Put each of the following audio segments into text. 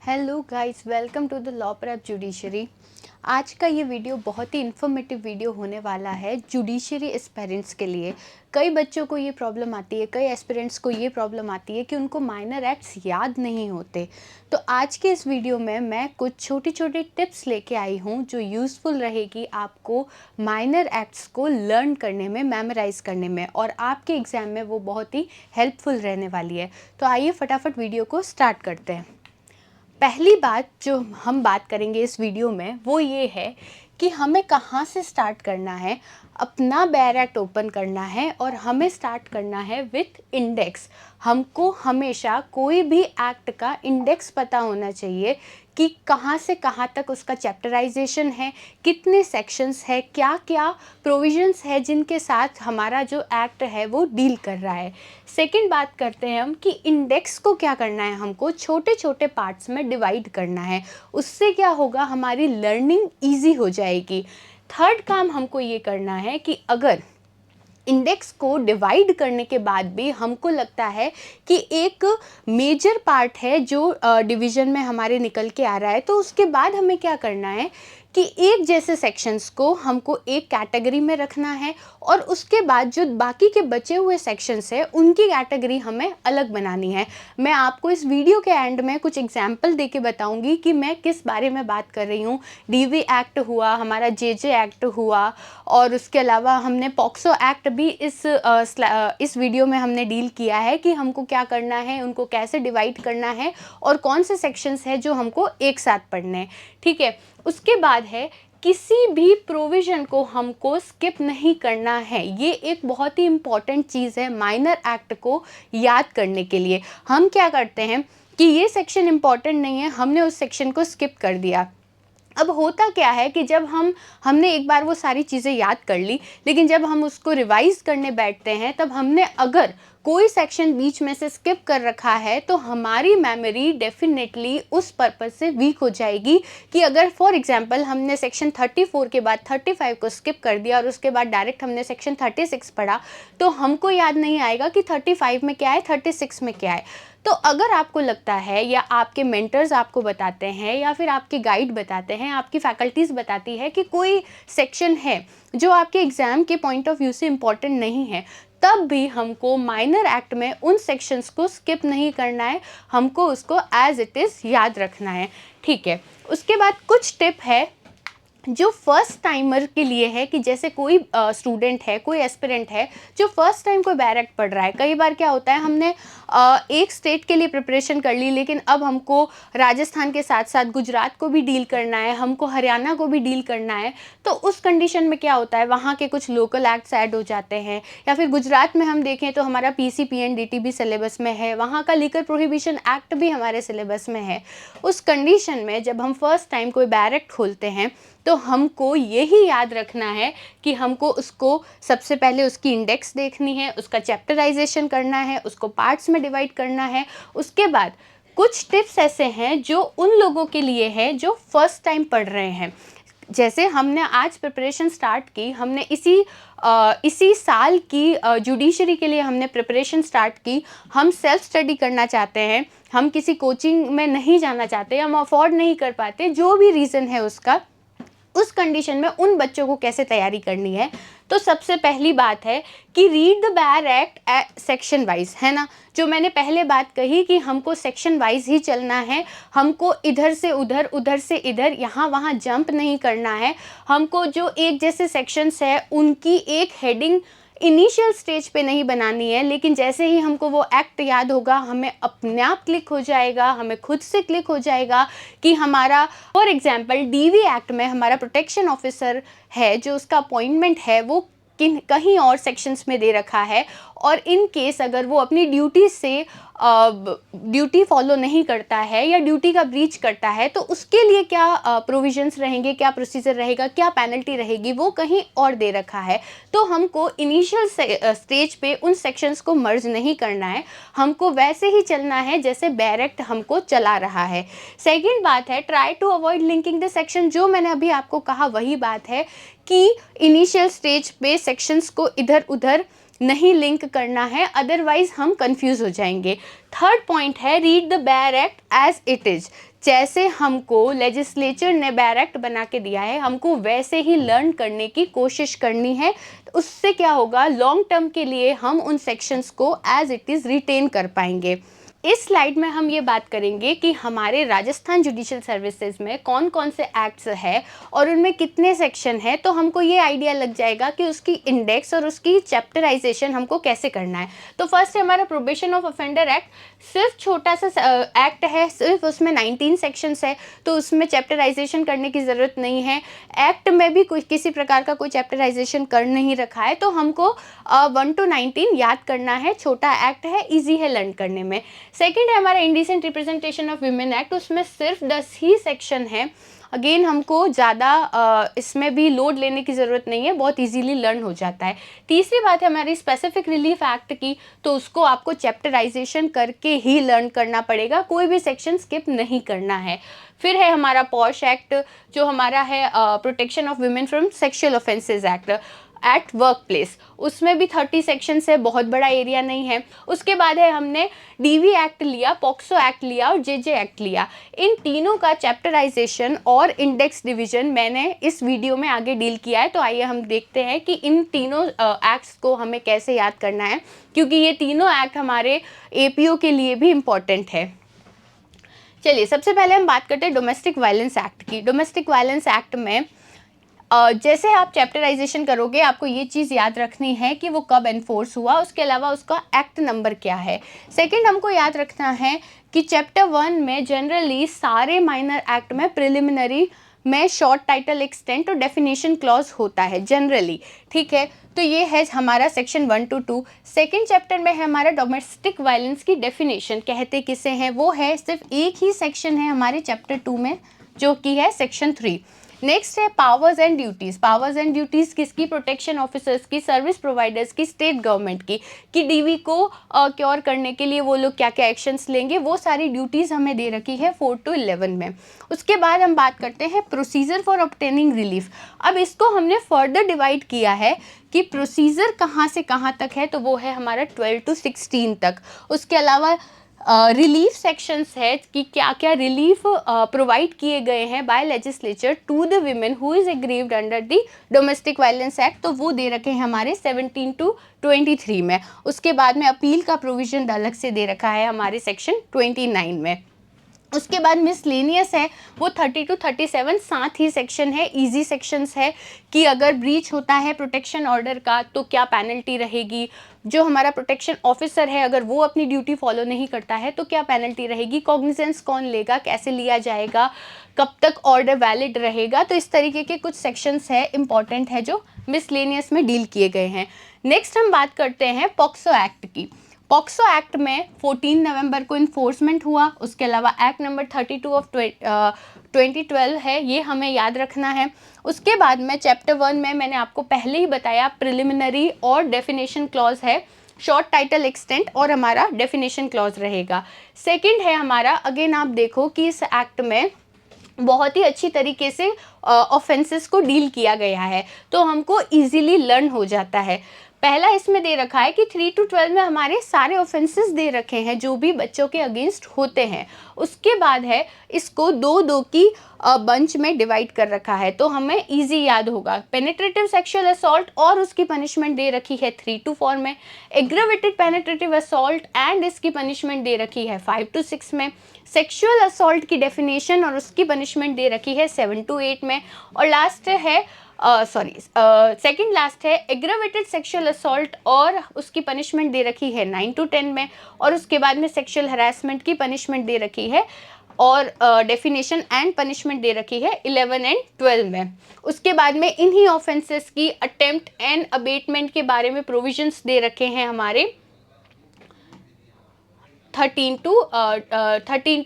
Hello guys, welcome to the Law Prep Judiciary. आज का ये वीडियो बहुत ही इन्फॉर्मेटिव वीडियो होने वाला है जुडिशरी एस्पिरेंट्स के लिए। कई बच्चों को ये प्रॉब्लम आती है, कई एस्पिरेंट्स को ये प्रॉब्लम आती है कि उनको माइनर एक्ट्स याद नहीं होते। तो आज के इस वीडियो में मैं कुछ छोटी छोटी टिप्स लेके आई हूँ जो यूज़फुल रहेगी आपको माइनर एक्ट्स को लर्न करने में, मेमोराइज करने में, और आपके एग्ज़ाम में वो बहुत ही हेल्पफुल रहने वाली है। तो आइए फटाफट वीडियो को स्टार्ट करते हैं। पहली बात जो हम बात करेंगे इस वीडियो में वो ये है कि हमें कहाँ से स्टार्ट करना है। अपना बेयर एक्ट ओपन करना है और हमें स्टार्ट करना है विथ इंडेक्स। हमको हमेशा कोई भी एक्ट का इंडेक्स पता होना चाहिए कि कहाँ से कहाँ तक उसका चैप्टराइजेशन है, कितने सेक्शंस है, क्या क्या प्रोविजंस है जिनके साथ हमारा जो एक्ट है वो डील कर रहा है। सेकंड बात करते हैं हम कि इंडेक्स को क्या करना है, हमको छोटे छोटे पार्ट्स में डिवाइड करना है। उससे क्या होगा, हमारी लर्निंग ईजी हो जाएगी। थर्ड काम हमको ये करना है कि अगर इंडेक्स को डिवाइड करने के बाद भी हमको लगता है कि एक मेजर पार्ट है जो डिवीज़न में हमारे निकल के आ रहा है, तो उसके बाद हमें क्या करना है कि एक जैसे सेक्शंस को हमको एक कैटेगरी में रखना है और उसके बाद जो बाकी के बचे हुए सेक्शंस है उनकी कैटेगरी हमें अलग बनानी है। मैं आपको इस वीडियो के एंड में कुछ एग्जाम्पल देके बताऊंगी कि मैं किस बारे में बात कर रही हूँ। डीवी एक्ट हुआ, हमारा जेजे एक्ट हुआ, और उसके अलावा हमने पॉक्सो एक्ट भी इस वीडियो में हमने डील किया है कि हमको क्या करना है, उनको कैसे डिवाइड करना है और कौन से सेक्शंस है जो हमको एक साथ पढ़ने हैं। ठीक है, उसके बाद है किसी भी प्रोविज़न को हमको स्किप नहीं करना है। ये एक बहुत ही इम्पॉर्टेंट चीज़ है माइनर एक्ट को याद करने के लिए। हम क्या करते हैं कि ये सेक्शन इम्पॉर्टेंट नहीं है, हमने उस सेक्शन को स्किप कर दिया। अब होता क्या है कि जब हमने एक बार वो सारी चीज़ें याद कर ली, लेकिन जब हम उसको रिवाइज करने बैठते हैं तब हमने अगर कोई सेक्शन बीच में से स्किप कर रखा है तो हमारी मेमोरी डेफिनेटली उस पर्पज़ से वीक हो जाएगी कि अगर फॉर एग्जांपल हमने सेक्शन 34 के बाद 35 को स्किप कर दिया और उसके बाद डायरेक्ट हमने सेक्शन 36 पढ़ा, तो हमको याद नहीं आएगा कि 35 में क्या है, 36 में क्या है। तो अगर आपको लगता है या आपके मेंटर्स आपको बताते हैं या फिर आपके गाइड बताते हैं, आपकी फैकल्टीज़ बताती है कि कोई सेक्शन है जो आपके एग्ज़ाम के पॉइंट ऑफ व्यू से इम्पॉर्टेंट नहीं है, तब भी हमको माइनर एक्ट में उन सेक्शंस को स्किप नहीं करना है, हमको उसको एज इट इज़ याद रखना है। ठीक है, उसके बाद कुछ टिप है जो फर्स्ट टाइमर के लिए है कि जैसे कोई स्टूडेंट है, कोई एस्पिरेंट है जो फर्स्ट टाइम कोई बेयर एक्ट पढ़ रहा है। कई बार क्या होता है, हमने एक स्टेट के लिए प्रिपरेशन कर ली, लेकिन अब हमको राजस्थान के साथ साथ गुजरात को भी डील करना है, हमको हरियाणा को भी डील करना है। तो उस कंडीशन में क्या होता है, वहाँ के कुछ लोकल एक्ट्स ऐड हो जाते हैं, या फिर गुजरात में हम देखें तो हमारा PCPNDT भी सिलेबस में है, वहाँ का लीकर प्रोहिबिशन एक्ट भी हमारे सिलेबस में है। उस कंडीशन में जब हम फर्स्ट टाइम कोई बेयर एक्ट खोलते हैं तो हमको यही याद रखना है कि हमको उसको सबसे पहले उसकी इंडेक्स देखनी है, उसका चैप्टराइजेशन करना है, उसको पार्ट्स में डिवाइड करना है। उसके बाद कुछ टिप्स ऐसे हैं जो उन लोगों के लिए है जो फर्स्ट टाइम पढ़ रहे हैं। जैसे हमने आज प्रिपरेशन स्टार्ट की, हमने इसी साल की जुडिशरी के लिए हमने प्रिपरेशन स्टार्ट की। हम सेल्फ स्टडी करना चाहते हैं, हम किसी कोचिंग में नहीं जाना चाहते, हम अफोर्ड नहीं कर पाते, जो भी रीज़न है उसका, उस कंडीशन में उन बच्चों को कैसे तैयारी करनी है। तो सबसे पहली बात है कि read the bare act section wise, है ना। जो मैंने पहले बात कही कि हमको सेक्शन वाइज ही चलना है, हमको इधर से उधर, उधर से इधर, यहाँ वहाँ जंप नहीं करना है। हमको जो एक जैसे सेक्शंस है उनकी एक हेडिंग इनिशियल स्टेज पे नहीं बनानी है, लेकिन जैसे ही हमको वो एक्ट याद होगा हमें अपने आप क्लिक हो जाएगा, हमें खुद से क्लिक हो जाएगा कि हमारा फॉर एग्जांपल डीवी एक्ट में हमारा प्रोटेक्शन ऑफिसर है जो उसका अपॉइंटमेंट है वो कहीं और सेक्शंस में दे रखा है, और इन केस अगर वो अपनी ड्यूटी से ड्यूटी फॉलो नहीं करता है या ड्यूटी का ब्रीच करता है तो उसके लिए क्या प्रोविजंस रहेंगे, क्या प्रोसीजर रहेगा, क्या पेनल्टी रहेगी, वो कहीं और दे रखा है। तो हमको इनिशियल स्टेज पे उन सेक्शंस को मर्ज नहीं करना है, हमको वैसे ही चलना है जैसे बेयर एक्ट हमको चला रहा है। सेकेंड बात है, try to avoid linking the section. जो मैंने अभी आपको कहा वही बात है कि इनिशियल स्टेज पे सेक्शंस को इधर उधर नहीं लिंक करना है, अदरवाइज हम कंफ्यूज हो जाएंगे। थर्ड पॉइंट है, read the bare act as it is. जैसे हमको लेजिस्लेचर ने डायरेक्ट बना के दिया है, हमको वैसे ही लर्न करने की कोशिश करनी है। तो उससे क्या होगा, लॉन्ग टर्म के लिए हम उन सेक्शंस को एज इट इज़ रिटेन कर पाएंगे। इस स्लाइड में हम ये बात करेंगे कि हमारे राजस्थान जुडिशियल सर्विसेज में कौन कौन से एक्ट्स है और उनमें कितने सेक्शन है, तो हमको ये आइडिया लग जाएगा कि उसकी इंडेक्स और उसकी चैप्टराइजेशन हमको कैसे करना है। तो फर्स्ट है हमारा प्रोबेशन ऑफ ऑफेंडर एक्ट। सिर्फ छोटा सा एक्ट है, सिर्फ उसमें 19 सेक्शंस है, तो उसमें चैप्टराइजेशन करने की ज़रूरत नहीं है। एक्ट में भी कोई किसी प्रकार का कोई चैप्टराइजेशन कर नहीं रखा है, तो हमको 1 to 19 याद करना है। छोटा एक्ट है, ईजी है लर्न करने में। सेकेंड है हमारा indecent representation of women act. उसमें सिर्फ 10 ही सेक्शन है। अगेन हमको ज़्यादा इसमें भी लोड लेने की ज़रूरत नहीं है, बहुत इजीली लर्न हो जाता है। तीसरी बात है हमारी स्पेसिफिक रिलीफ एक्ट की, तो उसको आपको चैप्टराइजेशन करके ही लर्न करना पड़ेगा, कोई भी सेक्शन स्किप नहीं करना है। फिर है हमारा पॉश एक्ट, जो हमारा है protection of women from sexual offences act at work place. उसमें भी 30 सेक्शंस है, बहुत बड़ा एरिया नहीं है। उसके बाद है हमने डीवी एक्ट लिया, पॉक्सो एक्ट लिया और जेजे एक्ट लिया। इन तीनों का चैप्टराइजेशन और इंडेक्स डिवीजन मैंने इस वीडियो में आगे डील किया है। तो आइए हम देखते हैं कि इन तीनों एक्ट्स को हमें कैसे याद करना है, क्योंकि ये तीनों एक्ट हमारे एपीओ के लिए भी इम्पॉर्टेंट है। चलिए सबसे पहले हम बात करते हैं डोमेस्टिक वायलेंस एक्ट की। डोमेस्टिक वायलेंस एक्ट में जैसे आप चैप्टराइजेशन करोगे, आपको ये चीज़ याद रखनी है कि वो कब एनफोर्स हुआ, उसके अलावा उसका एक्ट नंबर क्या है। सेकंड हमको याद रखना है कि चैप्टर 1 में जनरली सारे माइनर एक्ट में प्रिलिमिनरी में शॉर्ट टाइटल एक्सटेंट और डेफिनेशन क्लॉज होता है जनरली, ठीक है। तो ये है हमारा सेक्शन 1 to 2। सेकेंड चैप्टर में है हमारा डोमेस्टिक वायलेंस की डेफिनेशन, कहते किसे हैं, वो है सिर्फ एक ही सेक्शन है हमारे चैप्टर 2 में, जो कि है सेक्शन 3। नेक्स्ट है powers and duties. Powers and duties किसकी, प्रोटेक्शन ऑफिसर्स की, सर्विस प्रोवाइडर्स की, स्टेट गवर्नमेंट की, कि डीवी को क्योर करने के लिए वो लोग क्या क्या एक्शंस लेंगे, वो सारी ड्यूटीज़ हमें दे रखी है 4 to 11 में। उसके बाद हम बात करते हैं प्रोसीजर फॉर ऑब्टेनिंग रिलीफ। अब इसको हमने फर्दर डिवाइड किया है कि प्रोसीजर कहाँ से कहाँ तक है, तो वो है हमारा 12 to 16 तक। उसके अलावा रिलीफ सेक्शंस है कि क्या क्या रिलीफ प्रोवाइड किए गए हैं by legislature to the women who is aggrieved under the domestic violence act, तो वो दे रखे हैं हमारे 17 to 23 में। उसके बाद में अपील का प्रोविजन अलग से दे रखा है हमारे सेक्शन 29 में। उसके बाद मिसलेनियस है, वो 30 to 37 साथ ही सेक्शन है, इजी सेक्शंस है कि अगर ब्रीच होता है प्रोटेक्शन ऑर्डर का तो क्या पेनल्टी रहेगी, जो हमारा प्रोटेक्शन ऑफिसर है अगर वो अपनी ड्यूटी फॉलो नहीं करता है तो क्या पेनल्टी रहेगी, कॉग्निजेंस कौन लेगा, कैसे लिया जाएगा, कब तक ऑर्डर वैलिड रहेगा। तो इस तरीके के कुछ सेक्शंस है इंपॉर्टेंट है जो मिसलेनियस में डील किए गए हैं। नेक्स्ट हम बात करते हैं पॉक्सो एक्ट की। पॉक्सो एक्ट में 14 नवंबर को इन्फोर्समेंट हुआ। उसके अलावा एक्ट नंबर 32 ऑफ 2012 है, ये हमें याद रखना है। उसके बाद में चैप्टर 1 में मैंने आपको पहले ही बताया प्रिलिमिनरी और डेफिनेशन क्लॉज है, शॉर्ट टाइटल एक्सटेंट और हमारा डेफिनेशन क्लॉज रहेगा। सेकंड है हमारा, अगेन आप देखो कि इस एक्ट में बहुत ही अच्छी तरीके से ऑफेंसेस को डील किया गया है, तो हमको इजीली लर्न हो जाता है। पहला इसमें दे रखा है कि 3 to 12 में हमारे सारे ऑफेंसेस दे रखे हैं जो भी बच्चों के अगेंस्ट होते हैं। उसके बाद है इसको 2-2 की बंच में डिवाइड कर रखा है, तो हमें इजी याद होगा। पेनिट्रेटिव सेक्सुअल असॉल्ट और उसकी पनिशमेंट दे रखी है 3 to 4 में। एग्रेवेटेड पेनिट्रेटिव असॉल्ट एंड इसकी पनिशमेंट दे रखी है 5 to 6 में। सेक्सुअल असॉल्ट की डेफिनेशन और उसकी पनिशमेंट दे रखी है 7 to 8 में। और लास्ट है सेकंड लास्ट है एग्रेवेटेड सेक्सुअल असॉल्ट और उसकी पनिशमेंट दे रखी है 9 to 10 में। और उसके बाद में सेक्सुअल हरासमेंट की पनिशमेंट दे रखी है और डेफिनेशन एंड पनिशमेंट दे रखी है 11 and 12 में। उसके बाद में इन्हीं ऑफेंसेस की अटेम्प्ट एंड अबेटमेंट के बारे में प्रोविजंस दे रखे हैं हमारे 13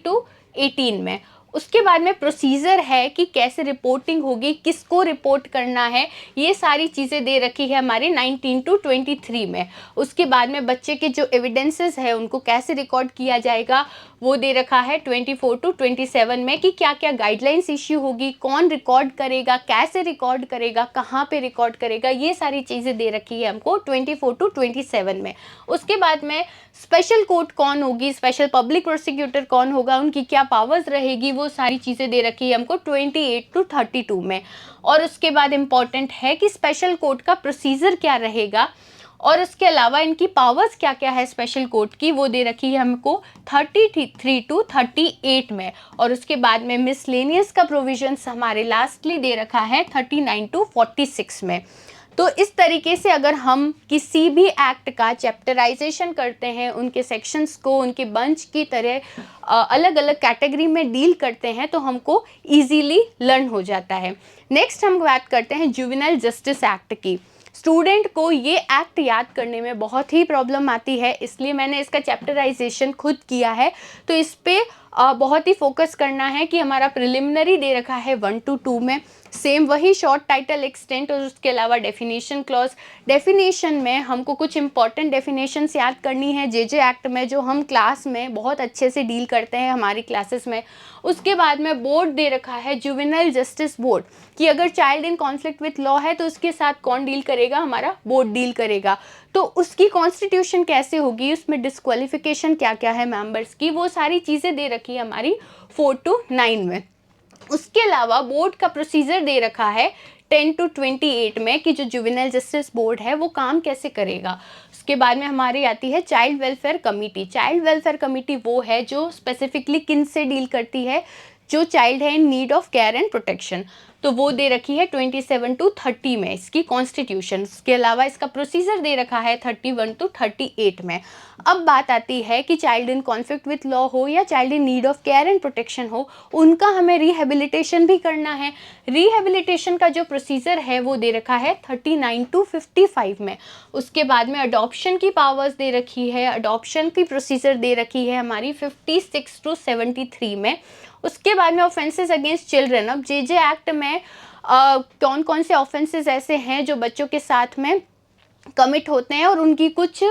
to 18 में। उसके बाद में प्रोसीजर है कि कैसे रिपोर्टिंग होगी, किसको रिपोर्ट करना है, ये सारी चीज़ें दे रखी है हमारे 19 to 23 में। उसके बाद में बच्चे के जो एविडेंसेस है उनको कैसे रिकॉर्ड किया जाएगा वो दे रखा है 24 to 27 में, कि क्या क्या गाइडलाइंस इश्यू होगी, कौन रिकॉर्ड करेगा, कैसे रिकॉर्ड करेगा, कहाँ पे रिकॉर्ड करेगा, ये सारी चीज़ें दे रखी है हमको 24 to 27 में। उसके बाद में स्पेशल कोर्ट कौन होगी, स्पेशल पब्लिक प्रोसिक्यूटर कौन होगा, उनकी क्या पावर्स रहेगी, वो वो सारी चीज़ें दे रखी है हमको 28 to 32 में। और उसके बाद इम्पॉर्टेंट है कि स्पेशल कोर्ट का प्रोसीजर क्या रहेगा, और उसके अलावा इनकी पावर्स क्या क्या है स्पेशल कोर्ट की, वो दे रखी है हमको 33 to 38 में। और उसके बाद में मिसलेनियस का प्रोविजंस हमारे लास्टली दे रखा है 39 to 46 में। तो इस तरीके से अगर हम किसी भी एक्ट का चैप्टराइजेशन करते हैं, उनके सेक्शंस को उनके बंच की तरह अलग अलग कैटेगरी में डील करते हैं, तो हमको इजीली लर्न हो जाता है। नेक्स्ट हम बात करते हैं जुवेनाइल जस्टिस एक्ट की। स्टूडेंट को ये एक्ट याद करने में बहुत ही प्रॉब्लम आती है, इसलिए मैंने इसका चैप्टराइजेशन खुद किया है। तो इस पे बहुत ही फोकस करना है कि हमारा प्रिलिमिनरी दे रखा है 1 to 2 में, सेम वही शॉर्ट टाइटल एक्सटेंट, और उसके अलावा डेफिनेशन क्लॉज। डेफिनेशन में हमको कुछ इंपॉर्टेंट डेफिनेशंस याद करनी है जे एक्ट में, जो हम क्लास में बहुत अच्छे से डील करते हैं हमारी क्लासेस में। उसके बाद में बोर्ड दे रखा है जुवेनाइल जस्टिस बोर्ड, कि अगर child in conflict with law है तो उसके साथ कौन डील करेगा, हमारा बोर्ड डील करेगा। तो उसकी कॉन्स्टिट्यूशन कैसे होगी, उसमें डिस्क्वालिफिकेशन क्या क्या है मेंबर्स की, वो सारी चीज़ें दे रखी है हमारी 4 to 9 में। उसके अलावा बोर्ड का प्रोसीजर दे रखा है 10 to 28 में, कि जो जुवेनाइल जस्टिस बोर्ड है वो काम कैसे करेगा। उसके बाद में हमारी आती है child welfare committee. Child welfare committee वो है जो स्पेसिफिकली किन से डील करती है, जो चाइल्ड है in need of care and protection. तो वो दे रखी है 27 to 30 में इसकी कॉन्स्टिट्यूशन। उसके अलावा इसका प्रोसीजर दे रखा है 31 to 38 में। अब बात आती है कि child in conflict with law हो या child in need of care and protection हो, उनका हमें रिहेबिलिटेशन भी करना है। रिहेबिलिटेशन का जो प्रोसीजर है वो दे रखा है 39 to 55 में। उसके बाद में अडॉप्शन की पावर्स दे रखी है, अडॉप्शन की प्रोसीजर दे रखी है हमारी 56 to 73 में। उसके बाद में ऑफेंसेस अगेंस्ट चिल्ड्रन। अब जे एक्ट में कौन कौन से ऑफेंसेस ऐसे हैं जो बच्चों के साथ में कमिट होते हैं और उनकी कुछ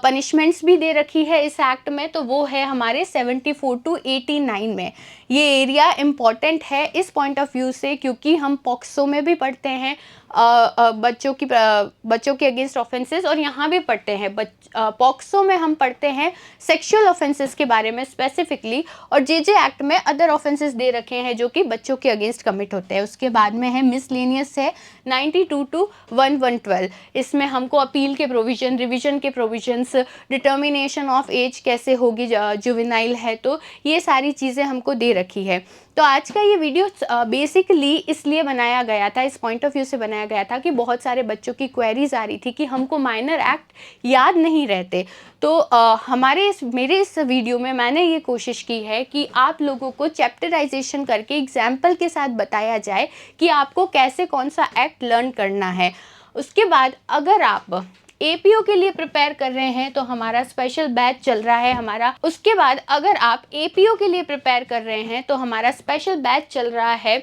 पनिशमेंट्स भी दे रखी है इस एक्ट में, तो वो है हमारे 74 to 89 में। ये एरिया इम्पॉर्टेंट है इस पॉइंट ऑफ व्यू से, क्योंकि हम पॉक्सो में भी पढ़ते हैं बच्चों के अगेंस्ट ऑफेंसेस, और यहाँ भी पढ़ते हैं पॉक्सो में हम पढ़ते हैं सेक्सुअल ऑफेंसेस के बारे में स्पेसिफिकली, और जे एक्ट में अदर ऑफेंसेस दे रखे हैं जो कि बच्चों के अगेंस्ट कमिट होते हैं। उसके बाद में है मिसलेनियस है 92 to 1112। इसमें हमको अपील के प्रोविजन, रिविजन के प्रोविजंस, डिटर्मिनेशन ऑफ एज कैसे होगी जुवेनाइल है, तो ये सारी चीज़ें हमको दे रखी है। तो आज का ये वीडियो बेसिकली इसलिए बनाया गया था, इस पॉइंट ऑफ व्यू से बनाया गया था कि बहुत सारे बच्चों की क्वेरीज आ रही थी कि हमको माइनर एक्ट याद नहीं रहते। तो मेरे इस वीडियो में मैंने ये कोशिश की है कि आप लोगों को चैप्टराइजेशन करके एग्जाम्पल के साथ बताया जाए कि आपको कैसे कौन सा एक्ट लर्न करना है। उसके बाद अगर आप एपीओ के लिए प्रिपेयर कर रहे हैं तो हमारा स्पेशल बैच चल रहा है हमारा। उसके बाद अगर आप एपीओ के लिए प्रिपेयर कर रहे हैं तो हमारा स्पेशल बैच चल रहा है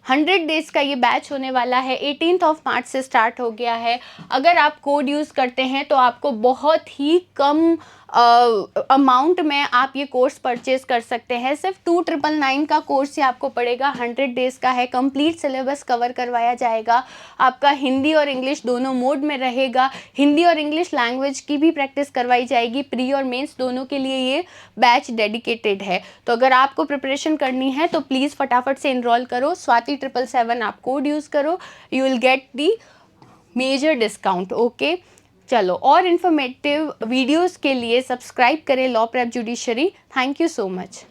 100 डेज़ का। ये बैच होने वाला है 18 मार्च से स्टार्ट हो गया है। अगर आप कोड यूज़ करते हैं तो आपको बहुत ही कम अमाउंट में आप ये कोर्स परचेज कर सकते हैं। सिर्फ 2999 का कोर्स ही आपको पड़ेगा, 100 डेज़ का है। कंप्लीट सिलेबस कवर करवाया जाएगा। आपका हिंदी और इंग्लिश दोनों मोड में रहेगा। हिंदी और इंग्लिश लैंग्वेज की भी प्रैक्टिस करवाई जाएगी। प्री और मेंस दोनों के लिए ये बैच डेडिकेटेड है। तो अगर आपको प्रिपरेशन करनी है तो प्लीज़ फटाफट से इनरोल करो। स्वाति 777 आप कोड यूज़ करो, you will get the major discount. Okay, चलो, और इन्फॉर्मेटिव वीडियोस के लिए सब्सक्राइब करें Law Prep Judiciary. Thank you so much.